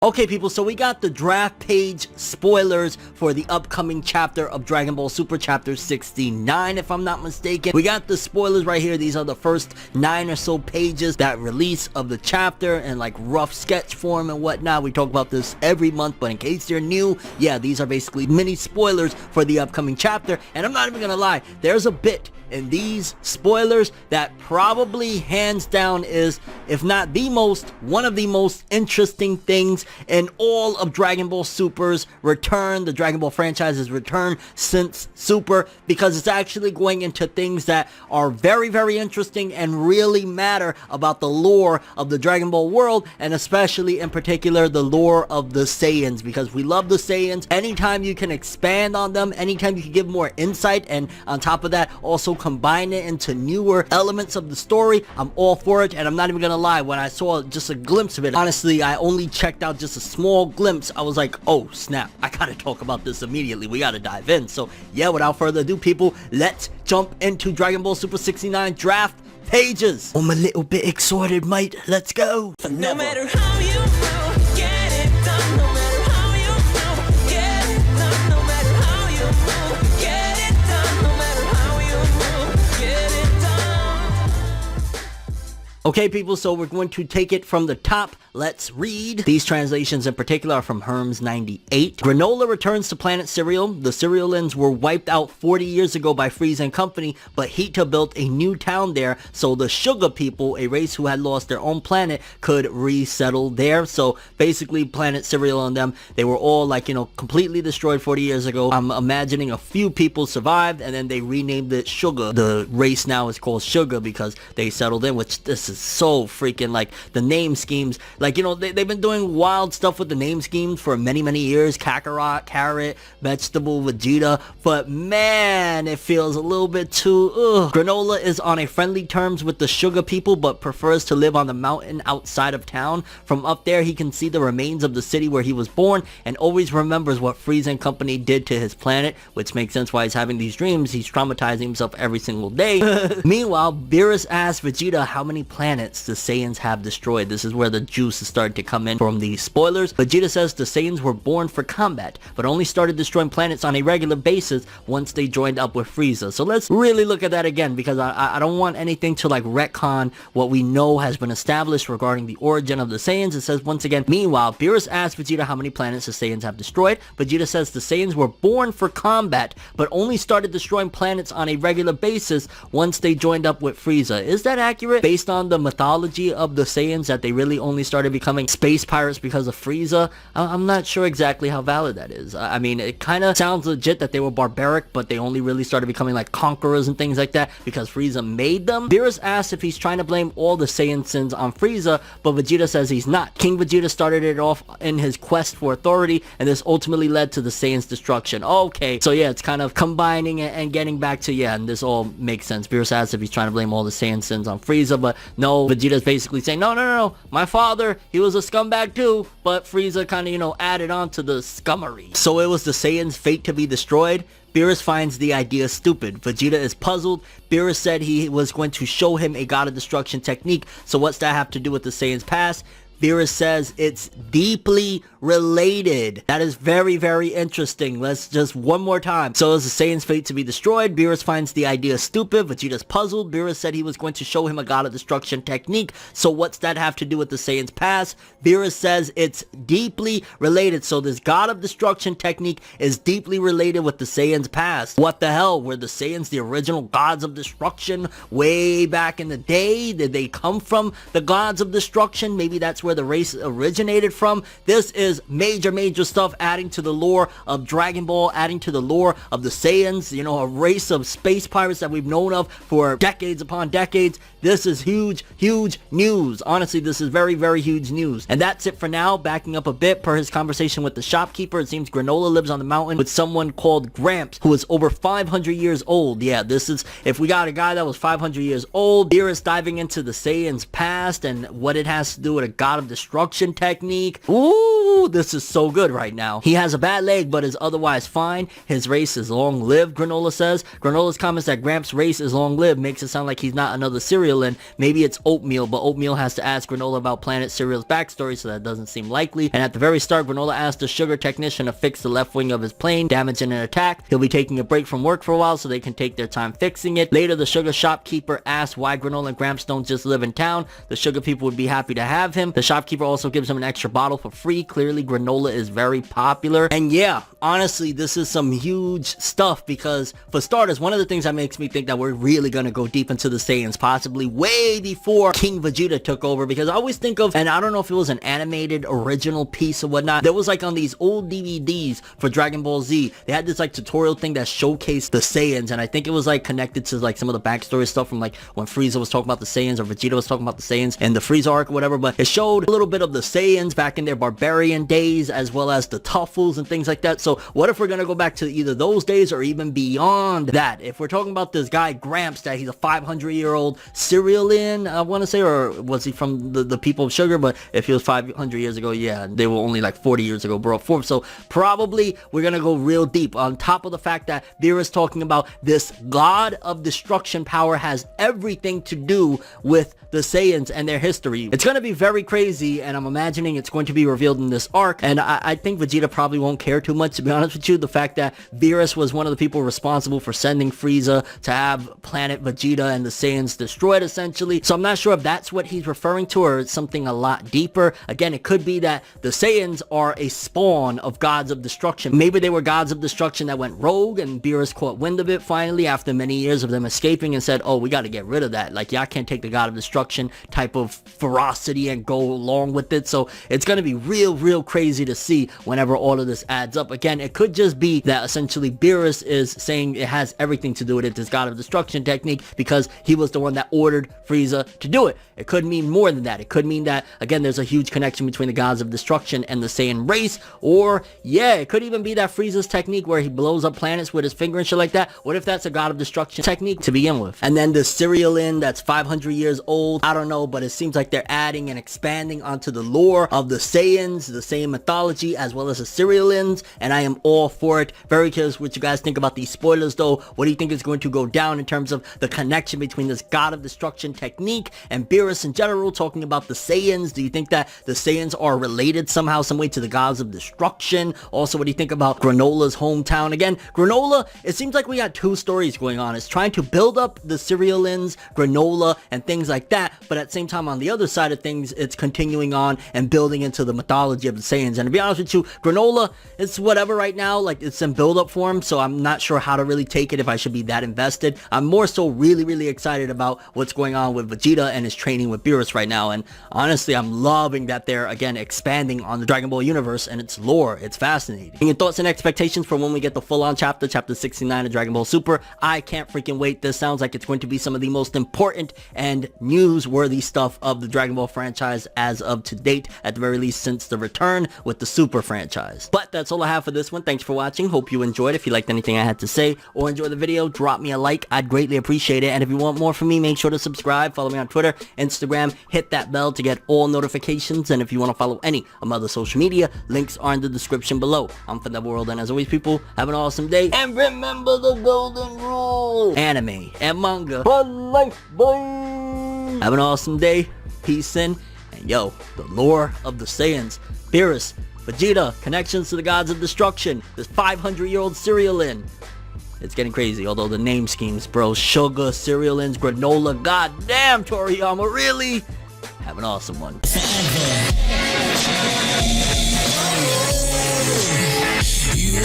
Okay people, so we got the draft page spoilers for the upcoming chapter of Dragon Ball Super chapter 69 if I'm not mistaken. We got the spoilers right here. These are the first 9 or so pages that release of the chapter and like rough sketch form and whatnot. We talk about this every month, but in case you're new, yeah, these are basically mini spoilers for the upcoming chapter. And I'm not even gonna lie, there's a bit in these spoilers that probably hands down is, if not the most, one of the most interesting things in all of Dragon Ball Super's return, the Dragon Ball franchise's return since Super, because it's actually going into things that are very, very interesting and really matter about the lore of the Dragon Ball world, and especially in particular the lore of the Saiyans, because we love the Saiyans. Anytime you can expand on them, anytime you can give more insight, and on top of that also combine it into newer elements of the story, I'm all for it. And I'm not even gonna lie, when I saw just a glimpse of it, honestly I only checked out just a small glimpse, I was like, oh snap, I gotta talk about this immediately, we gotta dive in. So yeah, without further ado people, let's jump into Dragon Ball Super 69 draft pages. I'm a little bit excited mate, let's go. No matter how you move, get it done. No matter how you move, get it done. No matter how you move, get it done. No matter how you move, get it done. Okay people, so we're going to take it from the top. Let's read. These translations in particular are from Herms98. Granola returns to planet Cereal. The Cerealans were wiped out 40 years ago by Frieza and company, but Hita built a new town there so the Sugar people, a race who had lost their own planet, could resettle there. So basically planet Cereal and them, they were all like, you know, completely destroyed 40 years ago. I'm imagining a few people survived and then they renamed it Sugar. The race now is called Sugar because they settled in, which this is so freaking like the name schemes. Like, you know, they've been doing wild stuff with the name schemes for many, many years. Kakarot, Carrot, Vegetable, Vegeta. But man, it feels a little bit too, ugh. Granola is on a friendly terms with the Sugar people, but prefers to live on the mountain outside of town. From up there, he can see the remains of the city where he was born and always remembers what Frieza and company did to his planet, which makes sense why he's having these dreams. He's traumatizing himself every single day. Meanwhile, Beerus asks Vegeta how many planets the Saiyans have destroyed. This is where the juice is starting to come in from the spoilers. Vegeta says the Saiyans were born for combat, but only started destroying planets on a regular basis once they joined up with Frieza. So let's really look at that again, because I don't want anything to like retcon what we know has been established regarding the origin of the Saiyans. It says once again, meanwhile, Beerus asks Vegeta how many planets the Saiyans have destroyed. Vegeta says the Saiyans were born for combat, but only started destroying planets on a regular basis once they joined up with Frieza. Is that accurate? Based on the mythology of the Saiyans, that they really only started becoming space pirates because of Frieza? I'm not sure exactly how valid that is. I mean, it kind of sounds legit that they were barbaric, but they only really started becoming like conquerors and things like that because Frieza made them. Beerus asks if he's trying to blame all the Saiyan sins on Frieza, but Vegeta says he's not. King Vegeta started it off in his quest for authority, and this ultimately led to the Saiyans' destruction. Okay, so yeah, it's kind of combining it and getting back to, yeah, and this all makes sense. Beerus asks if he's trying to blame all the Saiyan sins on Frieza, but no, Vegeta's basically saying, no, my father, he was a scumbag too, but Frieza kind of, you know, added on to the scummery. So it was the Saiyans' fate to be destroyed? Beerus finds the idea stupid. Vegeta is puzzled. Beerus said he was going to show him a God of Destruction technique, so what's that have to do with the Saiyans' past? Beerus says it's deeply related. That is very, very interesting. Let's just one more time. So is the Saiyan's fate to be destroyed? Beerus finds the idea stupid. Vegeta's puzzled. Beerus said he was going to show him a God of Destruction technique. So what's that have to do with the Saiyan's past? Beerus says it's deeply related. So this God of Destruction technique is deeply related with the Saiyan's past. What the hell? Were the Saiyans the original gods of destruction way back in the day? Did they come from the gods of destruction? Maybe that's where the race originated from. This is major stuff, adding to the lore of Dragon Ball, adding to the lore of the Saiyans, you know, a race of space pirates that we've known of for decades upon decades. This is huge news. Honestly, this is very huge news. And that's it for now. Backing up a bit, per his conversation with the shopkeeper, it seems Granola lives on the mountain with someone called Gramps, who is over 500 years old. Yeah, this is, if we got a guy that was 500 years old. Beerus diving into the Saiyans' past and what it has to do with a God of Destruction technique. Ooh, Woo, this is so good right now. He has a bad leg, but is otherwise fine. His race is long-lived, Granola says. Granola's comments that Gramps' race is long-lived makes it sound like he's not another cereal, and maybe it's Oatmeal, but Oatmeal has to ask Granola about Planet Cereal's backstory, so that doesn't seem likely. And at the very start, Granola asked the sugar technician to fix the left wing of his plane, damaged in an attack. He'll be taking a break from work for a while so they can take their time fixing it. Later, the sugar shopkeeper asked why Granola and Gramps don't just live in town. The sugar people would be happy to have him. The shopkeeper also gives him an extra bottle for free. Clearly, Granola is very popular. And yeah, honestly, this is some huge stuff because, for starters, one of the things that makes me think that we're really gonna go deep into the Saiyans, possibly way before King Vegeta took over, because I always think of, and I don't know if it was an animated original piece or whatnot, there was like on these old DVDs for Dragon Ball Z, they had this like tutorial thing that showcased the Saiyans, and I think it was like connected to like some of the backstory stuff from like when Frieza was talking about the Saiyans or Vegeta was talking about the Saiyans and the Frieza arc or whatever, but it showed a little bit of the Saiyans back in their barbarian days as well as the Tuffles and things like that. So what if we're gonna go back to either those days or even beyond that? If we're talking about this guy Gramps, that he's a 500-year-old cerealian, I want to say, or was he from the people of sugar? But if he was 500 years ago, yeah, they were only like 40 years ago brought forth. So probably we're gonna go real deep, on top of the fact that Beerus talking about this god of destruction power has everything to do with the Saiyans and their history. It's going to be very crazy, and I'm imagining it's going to be revealed in this arc, and I think Vegeta probably won't care too much, to be honest with you. The fact that Beerus was one of the people responsible for sending Frieza to have planet Vegeta and the Saiyans destroyed, essentially. So I'm not sure if that's what he's referring to, or it's something a lot deeper. Again, it could be that the Saiyans are a spawn of gods of destruction. Maybe they were gods of destruction that went rogue, and Beerus caught wind of it finally after many years of them escaping and said, oh, we got to get rid of that. Like, y'all can't take the god of destruction type of ferocity and go along with it. So it's going to be real crazy to see whenever all of this adds up. Again, it could just be that essentially Beerus is saying it has everything to do with it, this god of destruction technique, because he was the one that ordered Frieza to do it. It could mean more than that. It could mean that, again, there's a huge connection between the gods of destruction and the Saiyan race. Or, yeah, it could even be that Frieza's technique where he blows up planets with his finger and shit like that. What if that's a god of destruction technique to begin with? And then the cerealin that's 500 years old, I don't know, but it seems like they're adding and expanding onto the lore of the Saiyans, the Saiyan mythology, as well as the cerealins, and I am all for it. Very curious what you guys think about these spoilers, though. What do you think is going to go down in terms of the connection between this god of destruction technique and Beerus in general, talking about the Saiyans? Do you think that the Saiyans are related somehow, some way to the gods of destruction? Also, what do you think about Granola's hometown? Again, Granola, it seems like we got two stories going on. It's trying to build up the cerealins, Granola, and things like that, but at the same time, on the other side of things, it's continuing on and building into the mythology of the Saiyans. And to be honest with you, Granola, it's whatever right now, like it's in build-up form, so I'm not sure how to really take it, if I should be that invested. I'm more so really excited about what's going on with Vegeta and his training with Beerus right now, and honestly, I'm loving that they're, again, expanding on the Dragon Ball universe and its lore. It's fascinating. And your thoughts and expectations for when we get the full-on chapter 69 of Dragon Ball Super? I can't freaking wait. This sounds like it's going to be some of the most important and newsworthy stuff of the Dragon Ball franchise as of to date, at the very least since the return with the Super franchise. But that's all I have for this one. Thanks for watching. Hope you enjoyed. If you liked anything I had to say or enjoyed the video, drop me a like. I'd greatly appreciate it. And if you want more from me, make sure to subscribe. Follow me on Twitter, Instagram. Hit that bell to get all notifications. And if you want to follow any of my other social media, links are in the description below. I'm ForneverWorld, and as always, people, have an awesome day. And remember the golden rule: anime and manga for life, boy. Have an awesome day. Peace in. And yo, the lore of the Saiyans, Beerus, Vegeta, connections to the gods of destruction, this 500-year-old cerealin. It's getting crazy, although the name schemes, bro. Sugar, cerealins, Granola. Goddamn, Toriyama, really? Have an awesome one. You